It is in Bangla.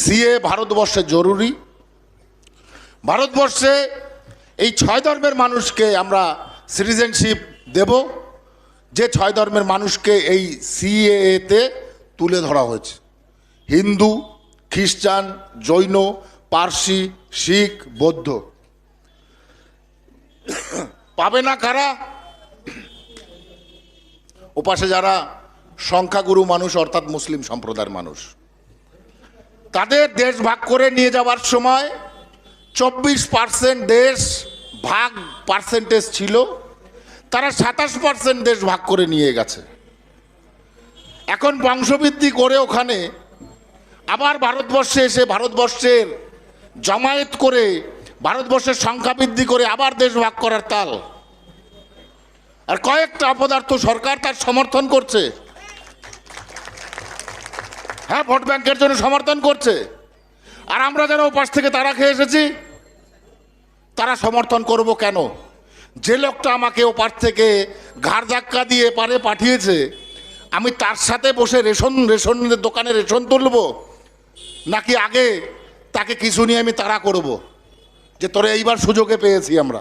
সিএ ভারতবর্ষে জরুরি। ভারতবর্ষে এই 6 ধর্মের মানুষকে আমরা সিটিজেনশিপ দেব, যে 6 ধর্মের মানুষকে এই সিএতে তুলে ধরা হয়েছে। হিন্দু, খ্রিস্টান, জৈন, পার্সি, শিখ, বৌদ্ধ। পাবে না কারা? ওপাশে যারা সংখ্যাগুরু মানুষ অর্থাৎ মুসলিম সম্প্রদায়ের মানুষ। তাদের দেশ ভাগ করে নিয়ে যাওয়ার সময় 24% দেশ ভাগ পার্সেন্টেজ ছিল, তারা 27% দেশ ভাগ করে নিয়ে গেছে। এখন বংশবৃদ্ধি করে ওখানে আবার ভারতবর্ষে এসে ভারতবর্ষের জমায়েত করে ভারতবর্ষের সংখ্যা বৃদ্ধি করে আবার দেশ ভাগ করার তাল। আর কয়েকটা অপদার্থ সরকার তার সমর্থন করছে। হ্যাঁ, ভোট ব্যাংকের জন্য সমর্থন করছে। আর আমরা যারা ওপাশ থেকে তারা খেয়ে এসেছি, তারা সমর্থন করব কেন? যে লোকটা আমাকে ওপাশ থেকে ঘাড় ধাক্কা দিয়ে এপারে পাঠিয়েছে, আমি তার সাথে বসে রেশনের দোকানে রেশন তুলব, নাকি আগে তাকে কিছু নিয়ে আমি তাড়া করব যে তোরে এইবার সুযোগে পেয়েছি আমরা?